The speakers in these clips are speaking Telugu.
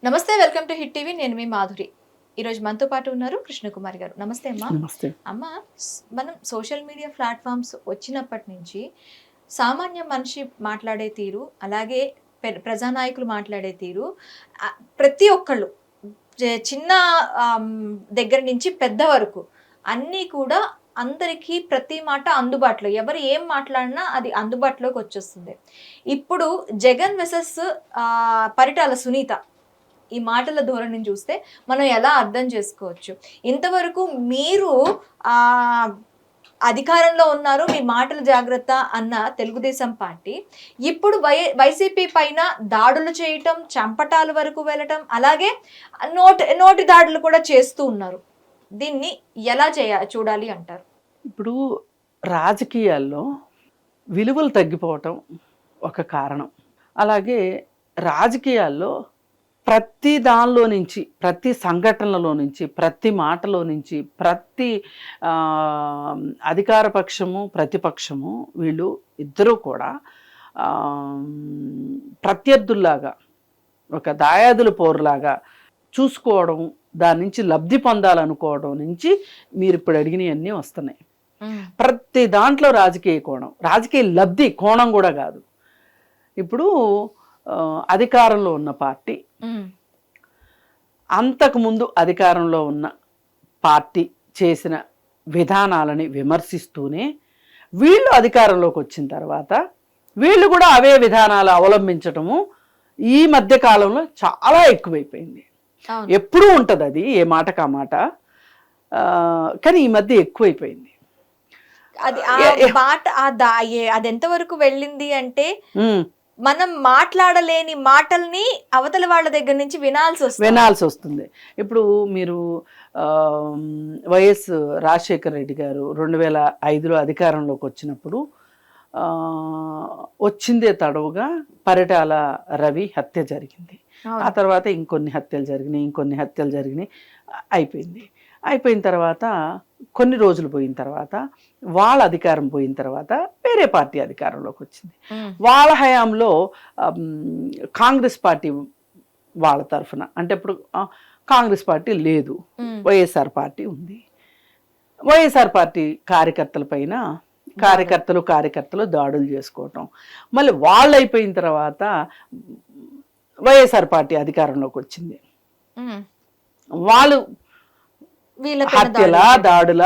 నమస్తే, వెల్కమ్ టు హిట్ టీవీ. నేను మీ మాధురి. ఈరోజు మనతో పాటు ఉన్నారు కృష్ణకుమారి గారు. నమస్తే అమ్మా. నమస్తే అమ్మ, మనం సోషల్ మీడియా ప్లాట్ఫామ్స్ వచ్చినప్పటి నుంచి సామాన్య మనిషి మాట్లాడే తీరు, అలాగే ప్రజానాయకులు మాట్లాడే తీరు, ప్రతి ఒక్కళ్ళు చిన్న దగ్గర నుంచి పెద్ద వరకు అన్నీ కూడా అందరికీ ప్రతి మాట అందుబాటులో, ఎవరు ఏం మాట్లాడినా అది అందుబాటులోకి వచ్చేస్తుంది. ఇప్పుడు జగన్ వెసెస్ పరిటాల సునీత ఈ మాటల ధోరణిని చూస్తే మనం ఎలా అర్థం చేసుకోవచ్చు? ఇంతవరకు మీరు అధికారంలో ఉన్నారు, మీ మాటల జాగ్రత్త అన్న తెలుగుదేశం పార్టీ ఇప్పుడు వైసీపీ పైన దాడులు చేయటం, చంపటాల వరకు వెళ్ళటం, అలాగే నోటి దాడులు కూడా చేస్తూ ఉన్నారు. దీన్ని ఎలా చూడాలి అంటారు? ఇప్పుడు రాజకీయాల్లో విలువలు తగ్గిపోవటం ఒక కారణం. అలాగే రాజకీయాల్లో ప్రతి దానిలో నుంచి, ప్రతి సంఘటనలో నుంచి, ప్రతి మాటలో నుంచి, ప్రతి అధికార పక్షము ప్రతిపక్షము వీళ్ళు ఇద్దరూ కూడా ప్రత్యర్థుల్లాగా, ఒక దాయాదుల పోరులాగా చూసుకోవడం, దాని నుంచి లబ్ధి పొందాలనుకోవడం నుంచి మీరు ఇప్పుడు అడిగినవన్నీ వస్తున్నాయి. ప్రతి దాంట్లో రాజకీయ కోణం, రాజకీయ లబ్ధి కోణం కూడా కాదు. ఇప్పుడు అధికారంలో ఉన్న పార్టీ అంతకుముందు అధికారంలో ఉన్న పార్టీ చేసిన విధానాలని విమర్శిస్తూనే వీళ్ళు అధికారంలోకి వచ్చిన తర్వాత వీళ్ళు కూడా అవే విధానాలు అవలంబించటము ఈ మధ్య కాలంలో చాలా ఎక్కువైపోయింది. ఎప్పుడూ ఉంటుంది అది, ఏ మాటకు ఆ మాట, కానీ ఈ మధ్య ఎక్కువైపోయింది. అది ఎంతవరకు వెళ్ళింది అంటే మనం మాట్లాడలేని మాటల్ని అవతల వాళ్ళ దగ్గర నుంచి వినాల్సి వస్తుంది. ఇప్పుడు మీరు వైఎస్ రాజశేఖర రెడ్డి గారు 2005లో అధికారంలోకి వచ్చినప్పుడు వచ్చిందే తడవుగా పరిటాల రవి హత్య జరిగింది. ఆ తర్వాత ఇంకొన్ని హత్యలు జరిగినాయి. అయిపోయిన తర్వాత కొన్ని రోజులు పోయిన తర్వాత వాళ్ళ అధికారం పోయిన తర్వాత వేరే పార్టీ అధికారంలోకి వచ్చింది. వాళ్ళ హయాంలో కాంగ్రెస్ పార్టీ వాళ్ళ తరఫున, అంటే ఇప్పుడు కాంగ్రెస్ పార్టీ లేదు, వైఎస్ఆర్ పార్టీ ఉంది. వైఎస్ఆర్ పార్టీ కార్యకర్తలు దాడులు చేసుకోవటం, మళ్ళీ వాళ్ళు అయిపోయిన తర్వాత వైఎస్ఆర్ పార్టీ అధికారంలోకి వచ్చింది. వాళ్ళు హత్యల దాడుల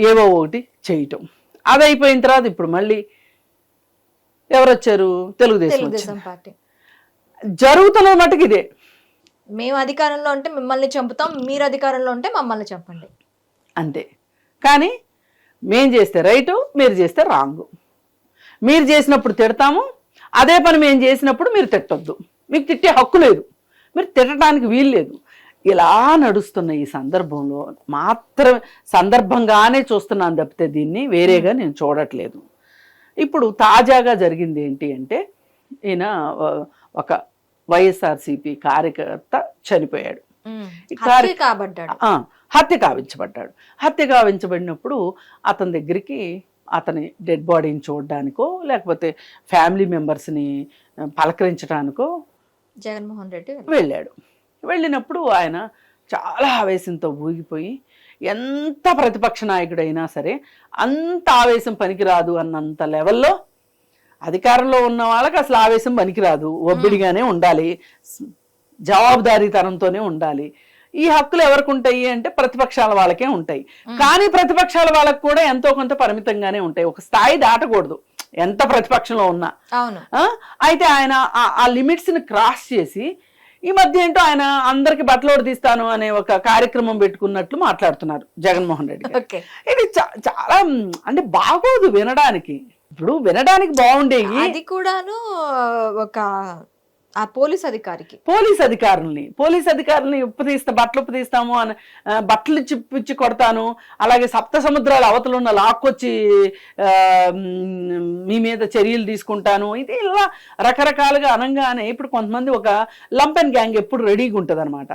ఏవో ఒకటి చేయటం, అది అయిపోయిన తర్వాత ఇప్పుడు మళ్ళీ ఎవరు వచ్చారు? తెలుగుదేశం పార్టీ. జరుగుతున్న మటుకు ఇదే. మేము అధికారంలో ఉంటే మిమ్మల్ని చంపుతాం, మీరు అధికారంలో ఉంటే మమ్మల్ని చంపండి, అంతే. కానీ మేం చేస్తే రైటు, మీరు చేస్తే రాంగు. మీరు చేసినప్పుడు తిడతాము, అదే పని మేము చేసినప్పుడు మీరు తిట్టొద్దు. మీకు తిట్టే హక్కు లేదు, మీరు తిట్టడానికి వీలు లేదు. ఇలా నడుస్తున్న ఈ సందర్భంలో మాత్రమే సందర్భంగానే చూస్తున్నాను తప్పితే దీన్ని వేరేగా నేను చూడట్లేదు. ఇప్పుడు తాజాగా జరిగింది ఏంటి అంటే, ఈయన ఒక వైఎస్ఆర్సీపీ కార్యకర్త చనిపోయాడు, హత్య కావించబడినప్పుడు అతని దగ్గరికి అతని డెడ్ బాడీని చూడడానికో లేకపోతే ఫ్యామిలీ మెంబర్స్ని పలకరించడానికో జగన్మోహన్ రెడ్డి వెళ్ళినప్పుడు ఆయన చాలా ఆవేశంతో ఊగిపోయి, ఎంత ప్రతిపక్ష నాయకుడైనా సరే అంత ఆవేశం పనికిరాదు అన్నంత లెవెల్లో, అధికారంలో ఉన్న వాళ్ళకి అసలు ఆవేశం పనికిరాదు, ఒబ్బిడిగానే ఉండాలి, జవాబుదారీతనంతోనే ఉండాలి. ఈ హక్కులు ఎవరికి ఉంటాయి అంటే ప్రతిపక్షాల వాళ్ళకే ఉంటాయి. కానీ ప్రతిపక్షాల వాళ్ళకు కూడా ఎంతో కొంత పరిమితంగానే ఉంటాయి, ఒక స్థాయి దాటకూడదు ఎంత ప్రతిపక్షంలో ఉన్నా. అయితే ఆయన ఆ లిమిట్స్ని క్రాస్ చేసి ఈ మధ్య ఏంటో ఆయన అందరికి బట్టలోడు తీస్తాను అనే ఒక కార్యక్రమం పెట్టుకున్నట్లు మాట్లాడుతున్నారు జగన్మోహన్ రెడ్డి. ఇది చాలా అంటే బాగోదు వినడానికి. ఇప్పుడు వినడానికి బాగుండేవి, అది కూడాను ఒక ఆ పోలీస్ అధికారుల్ని బట్టలు ఉప్పతీస్తాము అని, బట్టలు ఇచ్చి కొడతాను, అలాగే సప్త సముద్రాల అవతలు ఉన్న లాక్కొచ్చి మీ మీద చర్యలు తీసుకుంటాను, ఇది ఇలా రకరకాలుగా అనగానే ఇప్పుడు కొంతమంది ఒక లంపెన్ గ్యాంగ్ ఎప్పుడు రెడీగా ఉంటుంది అనమాట.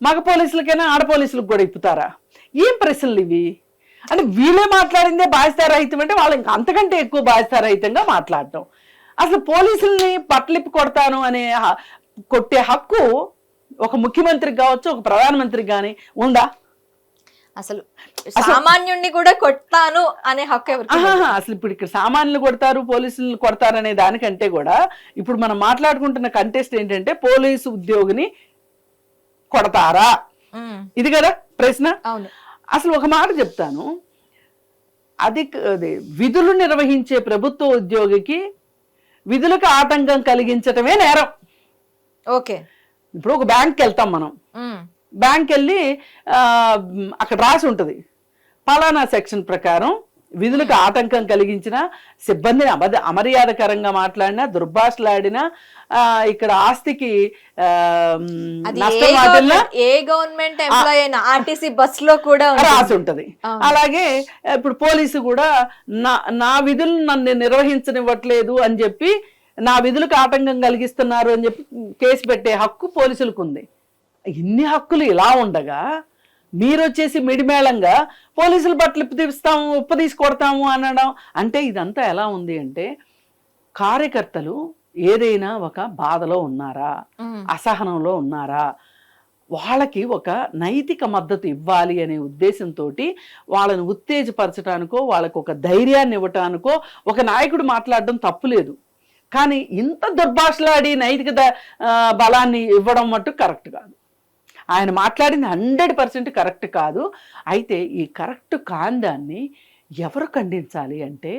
మగ పోలీసులకైనా ఆడ పోలీసులకు కూడా ఇప్పుతారా? ఏం ప్రశ్నలు ఇవి? అంటే వీళ్ళే మాట్లాడిందే బాధ్యతారహితం అంటే వాళ్ళు ఇంకా అంతకంటే ఎక్కువ బాధ్యతారహితంగా మాట్లాడటం. అసలు పోలీసుల్ని పట్లిప్పి కొడతాను అనే కొట్టే హక్కు ఒక ముఖ్యమంత్రికి కావచ్చు, ఒక ప్రధానమంత్రికి కానీ ఉందా? అసలు సామాన్యుడిని కూడా కొట్టాను అనే హక్కు ఎవరికి లేదు. అసలు ఇప్పుడు ఇక్కడ సామాన్యులు కొడతారు, పోలీసులు కొడతారు అనే దానికంటే కూడా ఇప్పుడు మనం మాట్లాడుకుంటున్న కంటెస్ట్ ఏంటంటే పోలీసు ఉద్యోగిని కొడతారా, ఇది కదా ప్రశ్న. అవును. అసలు ఒక మాట చెప్తాను, అది విధులు నిర్వహించే ప్రభుత్వ ఉద్యోగికి విధులకు ఆటంకం కలిగించటమే నేరం. ఓకే. ఇప్పుడు ఒక బ్యాంక్కి వెళ్తాం మనం, బ్యాంక్ వెళ్ళి అక్కడ రాసి ఉంటుంది పలానా సెక్షన్ ప్రకారం విధులకు ఆటంకం కలిగించిన, సిబ్బందిని అమర్యాదకరంగా మాట్లాడినా, దుర్భాషలాడినా, ఇక్కడ ఆస్తికి నష్టం వాటిల్లా ఏ గవర్నమెంట్ ఎంప్లాయ్ అయినా ఆర్టీసీ బస్ లో కూడా రాసి ఉంటది. అలాగే ఇప్పుడు పోలీసు కూడా నా విధులు నన్ను నిర్వహించనివ్వట్లేదు అని చెప్పి, నా విధులకు ఆటంకం కలిగిస్తున్నారు అని చెప్పి కేసు పెట్టే హక్కు పోలీసులకు ఉంది. ఇన్ని హక్కులు ఇలా ఉండగా మీరు వచ్చేసి మిడిమేళంగా పోలీసుల బట్టలు ఉప్పు తీసి కొడతాము అనడం అంటే ఇదంతా ఎలా ఉంది అంటే, కార్యకర్తలు ఏదైనా ఒక బాధలో ఉన్నారా, అసహనంలో ఉన్నారా, వాళ్ళకి ఒక నైతిక మద్దతు ఇవ్వాలి అనే ఉద్దేశంతో వాళ్ళని ఉత్తేజపరచడానికో, వాళ్ళకు ఒక ధైర్యాన్ని ఇవ్వటానికో ఒక నాయకుడు మాట్లాడడం తప్పులేదు. కానీ ఇంత దుర్భాషలాడి నైతిక బలాన్ని ఇవ్వడం మట్టు కరెక్ట్ కాదు. ఆయన మాట్లాడింది 100% కరెక్ట్ కాదు. అయితే ఈ కరెక్ట్ కాని దాన్ని ఎవరు ఖండించాలి అంటే,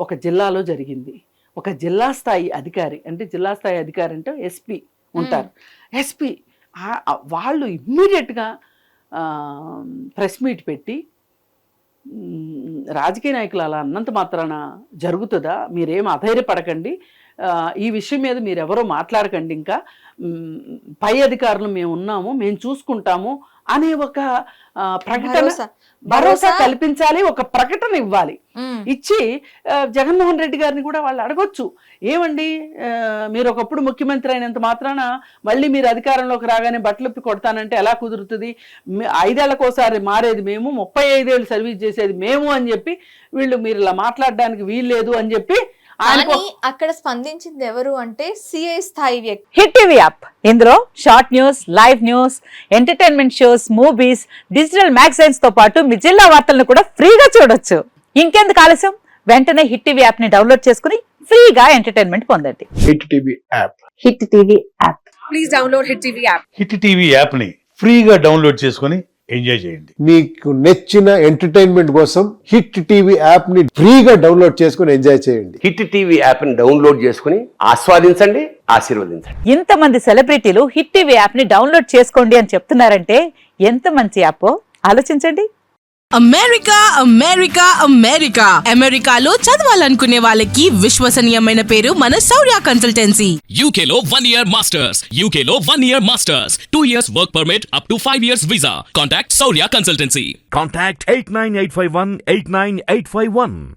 ఒక జిల్లాలో జరిగింది, ఒక జిల్లా స్థాయి అధికారి, అంటే జిల్లా స్థాయి అధికారి అంటే ఎస్పీ ఉంటారు, ఎస్పీ వాళ్ళు ఇమ్మీడియట్గా ప్రెస్ మీట్ పెట్టి, రాజకీయ నాయకులు అలా అన్నంత మాత్రాన జరుగుతుందా, మీరేం అధైర్యపడకండి, ఈ విషయం మీద మీరెవరో మాట్లాడకండి, ఇంకా పై అధికారులు మేము ఉన్నాము, మేము చూసుకుంటాము అనే ఒక ప్రకటన, భరోసా కల్పించాలి, ఒక ప్రకటన ఇవ్వాలి. ఇచ్చి జగన్మోహన్ రెడ్డి గారిని కూడా వాళ్ళు అడగొచ్చు, ఏమండి మీరు ఒకప్పుడు ముఖ్యమంత్రి అయినంత మాత్రాన మళ్ళీ మీరు అధికారంలోకి రాగానే బట్టలు కొడతానంటే ఎలా కుదురుతుంది, 5 ఏళ్లకోసారి మారేది మేము, 35 ఏళ్ళు సర్వీస్ చేసేది మేము అని చెప్పి మీరు ఇలా మాట్లాడడానికి వీల్లేదు అని చెప్పి అక్కడ స్పందించింది ఎవరు అంటే సిఐ స్థాయి వ్యక్తి. హిట్ టీవీ యాప్, ఇందులో short news, live news, entertainment shows, movies, digital magazines తో పాటు మీ జిల్లా వార్తలను కూడా ఫ్రీగా చూడొచ్చు. ఇంకెందుకు ఆలస్యం, వెంటనే హిట్ టీవీ యాప్ ని డౌన్లోడ్ చేసుకుని ఫ్రీగా ఎంటర్టైన్మెంట్ పొందండి. Hit TV app. Hit TV app. Please download hit TV app. Hit TV app ని ఫ్రీగా డౌన్లోడ్ చేసుకుని ఎంజాయ్ చేయండి. మీకు నచ్చిన ఎంటర్టైన్మెంట్ కోసం హిట్ టీవీ యాప్ ని ఫ్రీగా డౌన్లోడ్ చేసుకుని ఎంజాయ్ చేయండి. హిట్ టీవీ యాప్ ని డౌన్లోడ్ చేసుకుని ఆస్వాదించండి, ఆశీర్వదించండి. ఇంతమంది సెలబ్రిటీలు హిట్ టీవీ యాప్ ని డౌన్లోడ్ చేసుకోండి అని చెప్తున్నారంటే ఎంత మంచి యాప్ ఆలోచించండి. అమెరికా అమెరికా అమెరికా అమెరికాలో చదవాలనుకునే వాళ్ళకి విశ్వసనీయమైన పేరు మన శౌర్య కన్సల్టెన్సీ. UK లో 1 year masters. UK లో 1 year masters. 2 years work permit up to 5 years visa. Contact Saurya Consultancy. Contact 89851 89851.